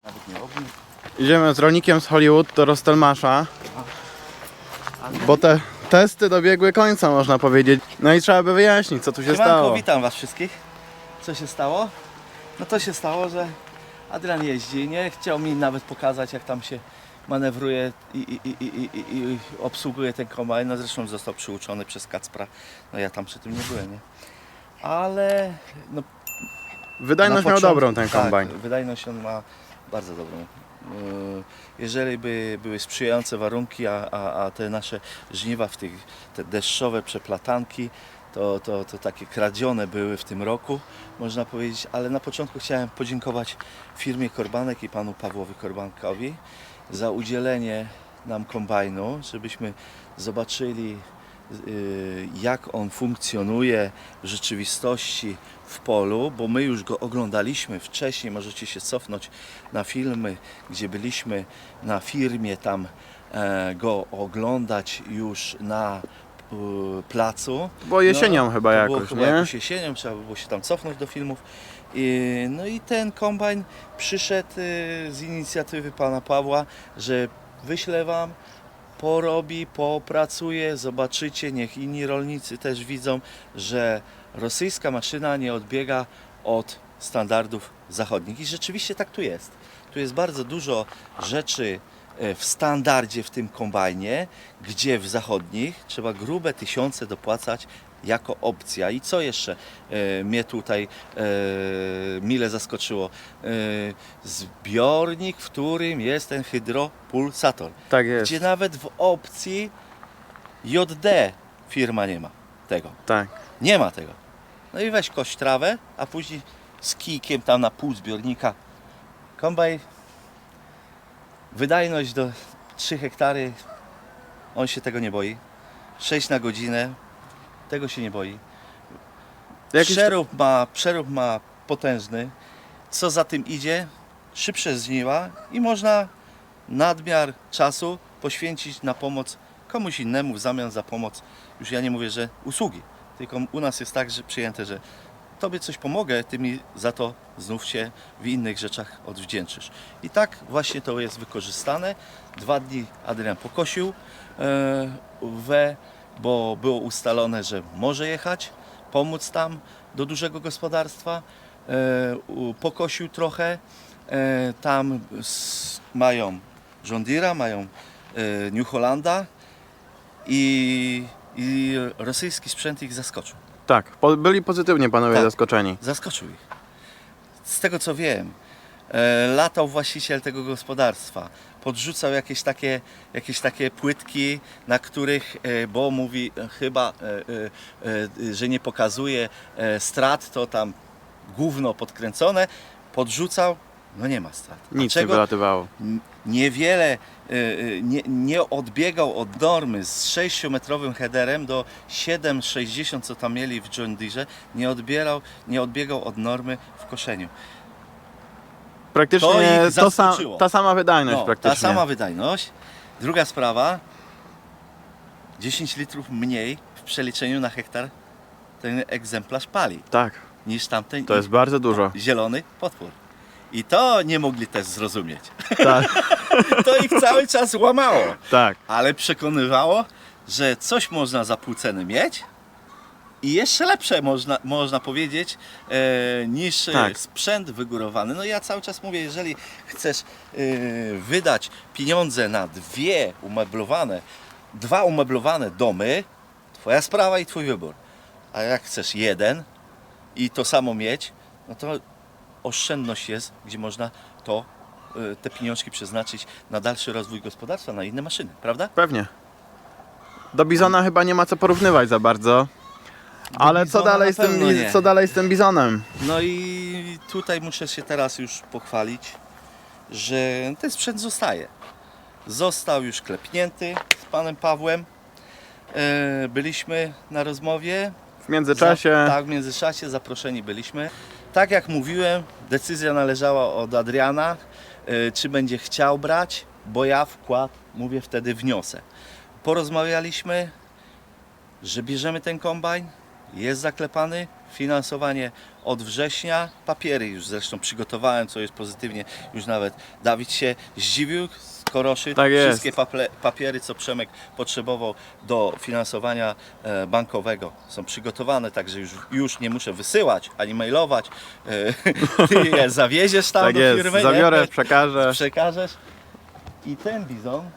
Nawet nie robił. Idziemy z rolnikiem z Hollywood do Rostelmasza, bo te testy dobiegły końca, można powiedzieć. No i trzeba by wyjaśnić, co tu się stało. Witam was wszystkich. Co się stało? No to się stało, że Adrian jeździ, nie chciał mi nawet pokazać, jak tam się manewruje i obsługuje ten kombajn. No zresztą został przyuczony przez Kacpra. No ja tam przy tym nie byłem, nie? Ale no, Wydajność na miał początku- dobrą ten kombajn. Tak, wydajność on ma bardzo dobrą. Jeżeli by były sprzyjające warunki, a te nasze żniwa, te deszczowe przeplatanki, to takie kradzione były w tym roku, można powiedzieć, ale na początku chciałem podziękować firmie Korbanek i panu Pawłowi Korbankowi za udzielenie nam kombajnu, żebyśmy zobaczyli, jak on funkcjonuje w rzeczywistości w polu, bo my już go oglądaliśmy wcześniej, możecie się cofnąć na filmy, gdzie byliśmy na firmie, tam go oglądać już na placu. Bo jesienią chyba to jakoś, było chyba nie? jakoś jesienią, trzeba by było się tam cofnąć do filmów. No i ten kombajn przyszedł z inicjatywy pana Pawła, że wyślę wam, porobi, popracuje, zobaczycie, niech inni rolnicy też widzą, że rosyjska maszyna nie odbiega od standardów zachodnich. I rzeczywiście tak tu jest. Tu jest bardzo dużo rzeczy w standardzie w tym kombajnie, gdzie w zachodnich trzeba grube tysiące dopłacać jako opcja. I co jeszcze mnie tutaj mile zaskoczyło? Zbiornik, w którym jest ten hydropulsator. Tak jest, Gdzie nawet w opcji JD firma nie ma tego. tak. Nie ma tego. No i weź kość trawę, a później z kijkiem tam na pół zbiornika. Kombaj, wydajność do 3 hektary, on się tego nie boi. 6 na godzinę, tego się nie boi. Jakiś- Przerób ma potężny. Co za tym idzie? Szybsze żniwa i można nadmiar czasu poświęcić na pomoc komuś innemu w zamian za pomoc. Już ja nie mówię, że usługi, tylko u nas jest tak, że przyjęte, że tobie coś pomogę, ty mi za to znów się w innych rzeczach odwdzięczysz. I tak właśnie to jest wykorzystane. 2 dni Adrian pokosił, bo było ustalone, że może jechać, pomóc tam do dużego gospodarstwa. Pokosił trochę. Tam mają John Deere'a, mają New Hollanda i rosyjski sprzęt ich zaskoczył. Tak, byli pozytywnie panowie Tak. zaskoczeni. Zaskoczył ich. Z tego co wiem, latał właściciel tego gospodarstwa, podrzucał jakieś takie płytki, na których, bo mówi chyba, że nie pokazuje strat, to tam gówno podkręcone, podrzucał, no nie ma strat. Nic nie Dlaczego? wylatywało. Niewiele, nie odbiegał od normy z 6-metrowym headerem do 7,60, co tam mieli w John Deere, nie odbiegał od normy w koszeniu. To Praktycznie ich zaskoczyło. ta sama wydajność No, praktycznie. ta sama wydajność. Druga sprawa, 10 litrów mniej w przeliczeniu na hektar ten egzemplarz pali Tak, niż tamten to jest bardzo dużo. zielony potwór. I to nie mogli też zrozumieć. Tak, To ich cały czas łamało. tak. Ale przekonywało, że coś można za pół ceny mieć i jeszcze lepsze można powiedzieć niż Tak. sprzęt wygórowany. No ja cały czas mówię, jeżeli chcesz wydać pieniądze na dwa umeblowane domy, twoja sprawa i twój wybór. A jak chcesz jeden i to samo mieć, no to oszczędność jest, gdzie można te pieniążki przeznaczyć na dalszy rozwój gospodarstwa, na inne maszyny, prawda? Pewnie. Do Bizona chyba nie ma co porównywać za bardzo. Ale co Bizona dalej, na pewno nie. co dalej z tym Bizonem? No i tutaj muszę się teraz już pochwalić, że ten sprzęt zostaje. Został już klepnięty z panem Pawłem. Byliśmy na rozmowie. W międzyczasie Tak, w międzyczasie zaproszeni byliśmy. Tak jak mówiłem, decyzja należała od Adriana, czy będzie chciał brać, bo ja wkład, mówię, wtedy wniosę. Porozmawialiśmy, że bierzemy ten kombajn, jest zaklepany, finansowanie od września. Papiery już zresztą przygotowałem, co jest pozytywnie. Już nawet Dawid się zdziwił z Koroszy. Tak jest. Wszystkie papiery, co Przemek potrzebował do finansowania bankowego, są przygotowane, także już nie muszę wysyłać ani mailować. Ty je zawieziesz tam Tak do jest, firmy, zabiorę, nie? przekażę. Przekażesz. I ten bizon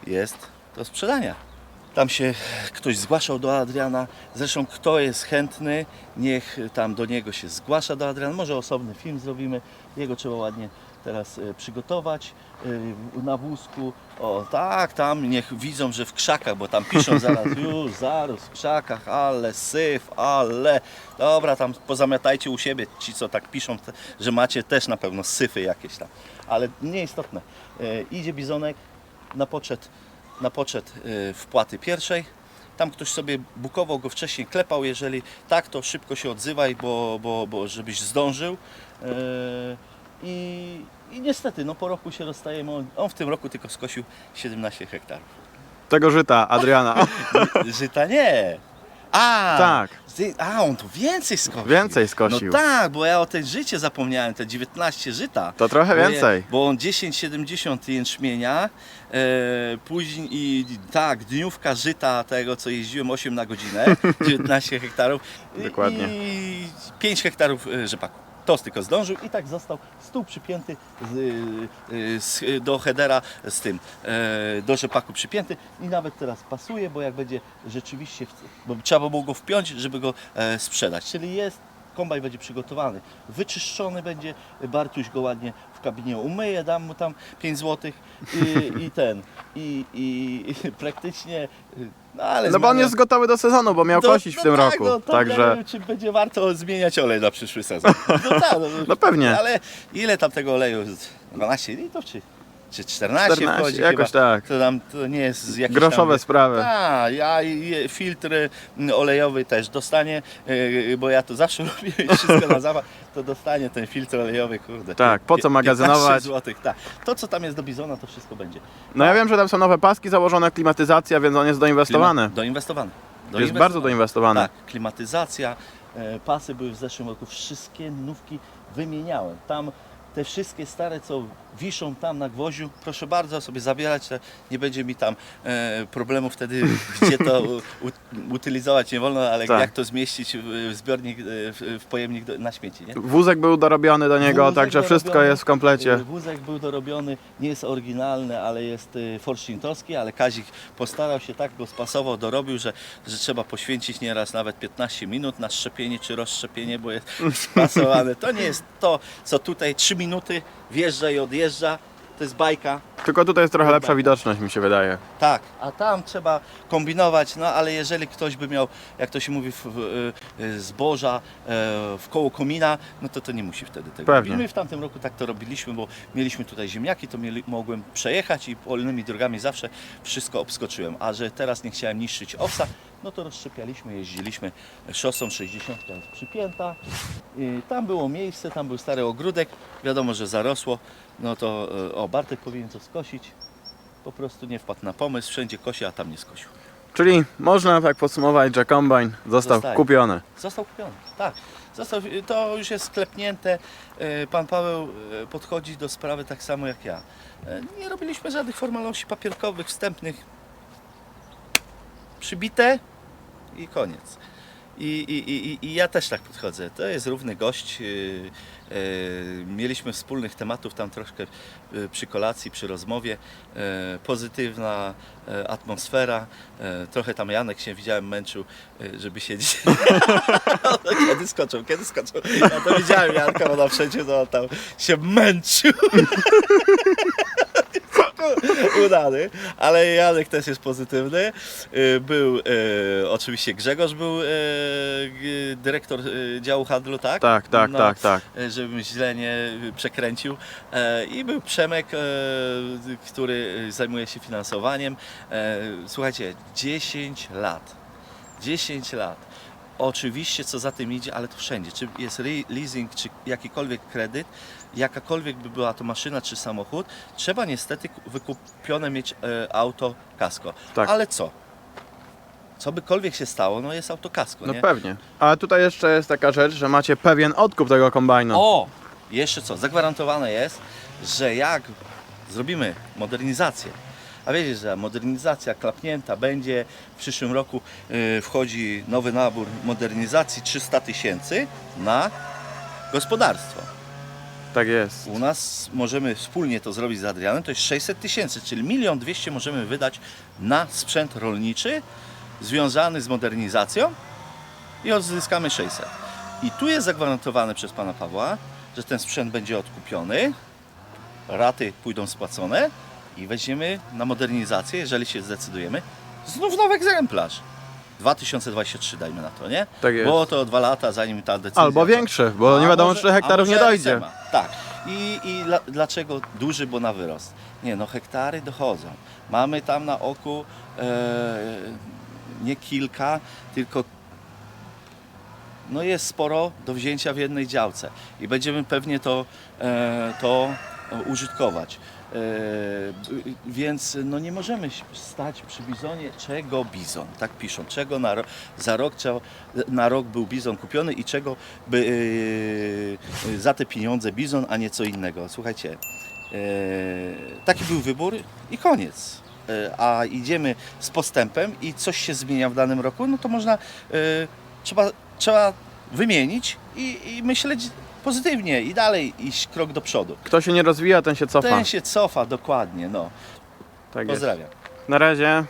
jest do sprzedania. Tam się ktoś zgłaszał do Adriana. Zresztą kto jest chętny, niech tam do niego się zgłasza do Adriana. Może osobny film zrobimy. Jego trzeba ładnie teraz przygotować na wózku. O tak, tam niech widzą, że w krzakach, bo tam piszą zaraz już zarósł w krzakach, ale syf, ale... Dobra, tam pozamiatajcie u siebie ci, co tak piszą, że macie też na pewno syfy jakieś tam. Ale nieistotne. Idzie bizonek na poczet wpłaty pierwszej. Tam ktoś sobie bukował go wcześniej, klepał, jeżeli tak, to szybko się odzywaj, bo żebyś zdążył. I niestety, no po roku się rozstajemy. On w tym roku tylko skosił 17 hektarów. Tego żyta, Adriana. Żyta nie. Tak. On tu więcej skosił. Więcej skosił. No tak, bo ja o tej życie zapomniałem, te 19 żyta. To trochę więcej. Bo on 10,70 jęczmienia, później i tak, dniówka żyta tego, co jeździłem 8 na godzinę, 19 hektarów. Dokładnie. I 5 hektarów rzepaku. To tylko zdążył i tak został stół przypięty do headera z tym, do rzepaku przypięty i nawet teraz pasuje, bo jak będzie rzeczywiście, bo trzeba było go wpiąć, żeby go sprzedać, czyli jest, kombajn będzie przygotowany, wyczyszczony będzie, Bartuś go ładnie w kabinie umyje, dam mu tam 5 zł i praktycznie... No, ale No bo on jest gotowy do sezonu, bo miał kosić w tym tak, roku. No, to Także nie wiem, czy będzie warto zmieniać olej na przyszły sezon. No, tak, no pewnie. Ale ile tam tego oleju? 12 litrów czy 14 wchodzi jakoś chyba. tak. To, tam, to nie jest jakieś Groszowe tam... sprawy. Tak, filtr olejowy też dostanie, bo ja to zawsze robię wszystko na zapas, to dostanie ten filtr olejowy, kurde. Tak, po co magazynować? Złotych, tak. To co tam jest do bizona, to wszystko będzie. No ja wiem, że tam są nowe paski założone, klimatyzacja, więc on jest doinwestowany. Doinwestowany. Jest bardzo doinwestowany. Tak, klimatyzacja, pasy były w zeszłym roku, wszystkie nówki wymieniałem. Tam te wszystkie stare, co wiszą tam na gwoździu, proszę bardzo sobie zabierać, nie będzie mi tam problemu wtedy, gdzie to utylizować nie wolno, ale Tak. jak to zmieścić w zbiornik, w pojemnik na śmieci, nie? Wózek był dorobiony do niego, Wózek także wszystko dorobiony, jest w komplecie. Wózek był dorobiony, nie jest oryginalny, ale jest forsztintowski, ale Kazik postarał się tak, go spasował, dorobił, że trzeba poświęcić nieraz nawet 15 minut na szczepienie czy rozszczepienie, bo jest spasowane. To nie jest to, co tutaj 3 minuty wjeżdża i odjeżdża, to jest bajka. Tylko tutaj jest trochę lepsza widoczność, mi się wydaje. Tak, a tam trzeba kombinować, no ale jeżeli ktoś by miał, jak to się mówi, zboża w koło komina, no to nie musi wtedy tego Pewnie. robić. My w tamtym roku tak to robiliśmy, bo mieliśmy tutaj ziemniaki, to mogłem przejechać i polnymi drogami zawsze wszystko obskoczyłem. A że teraz nie chciałem niszczyć owsa, no to rozszczepialiśmy, jeździliśmy szosą, 60 jest przypięta. Tam było miejsce, tam był stary ogródek, wiadomo, że zarosło, no to Bartek powinien to skosić. Po prostu nie wpadł na pomysł, wszędzie kosi, a tam nie skosił. Czyli można tak podsumować, że kombajn został Zostaje. kupiony. Został kupiony, tak. To już jest sklepnięte. Pan Paweł podchodzi do sprawy tak samo jak ja. Nie robiliśmy żadnych formalności papierkowych, wstępnych. Przybite i koniec. I ja też tak podchodzę. To jest równy gość. Mieliśmy wspólnych tematów tam troszkę przy kolacji, przy rozmowie. Pozytywna atmosfera. Trochę tam Janek się widziałem męczył, żeby siedzieć. Kiedy skoczą? Ja to widziałem Janka, bo na przeciw to on tam się męczył. Udany, ale Janek też jest pozytywny. Był oczywiście Grzegorz był dyrektor działu handlu, tak? Tak, tak. Żebym źle nie przekręcił. I był Przemek, który zajmuje się finansowaniem. Słuchajcie, 10 lat. 10 lat. Oczywiście, co za tym idzie, ale to wszędzie. Czy jest leasing, czy jakikolwiek kredyt, jakakolwiek by była to maszyna czy samochód, trzeba niestety wykupione mieć auto, kasko. Tak. Ale co? co bykolwiek się stało, no jest autokasko, No nie? pewnie. Ale tutaj jeszcze jest taka rzecz, że macie pewien odkup tego kombajnu. O! Jeszcze co, zagwarantowane jest, że jak zrobimy modernizację, a wiecie, że modernizacja klapnięta będzie, w przyszłym roku wchodzi nowy nabór modernizacji 300 000 na gospodarstwo. Tak jest. U nas możemy wspólnie to zrobić z Adrianem, to jest 600 000, czyli 1 200 000 możemy wydać na sprzęt rolniczy związany z modernizacją i odzyskamy 600. I tu jest zagwarantowane przez pana Pawła, że ten sprzęt będzie odkupiony, raty pójdą spłacone i weźmiemy na modernizację, jeżeli się zdecydujemy, znów nowy egzemplarz. 2023 dajmy na to, nie? Tak jest. Było to 2 lata, zanim ta decyzja... Albo większy, bo nie wiadomo, czy hektarów nie dojdzie. RSM-a. Tak. Dlaczego duży, bo na wyrost? Nie, no hektary dochodzą. Mamy tam na oku nie kilka, tylko no jest sporo do wzięcia w jednej działce i będziemy pewnie to użytkować. Więc no nie możemy stać przy bizonie, czego bizon, tak piszą, czego na rok był bizon kupiony i czego by za te pieniądze bizon, a nie co innego. Słuchajcie, taki był wybór i koniec. A idziemy z postępem i coś się zmienia w danym roku, no to można, trzeba wymienić i myśleć pozytywnie i dalej iść krok do przodu. Kto się nie rozwija, ten się cofa. Ten się cofa, dokładnie, no. Tak jest. Pozdrawiam. Na razie.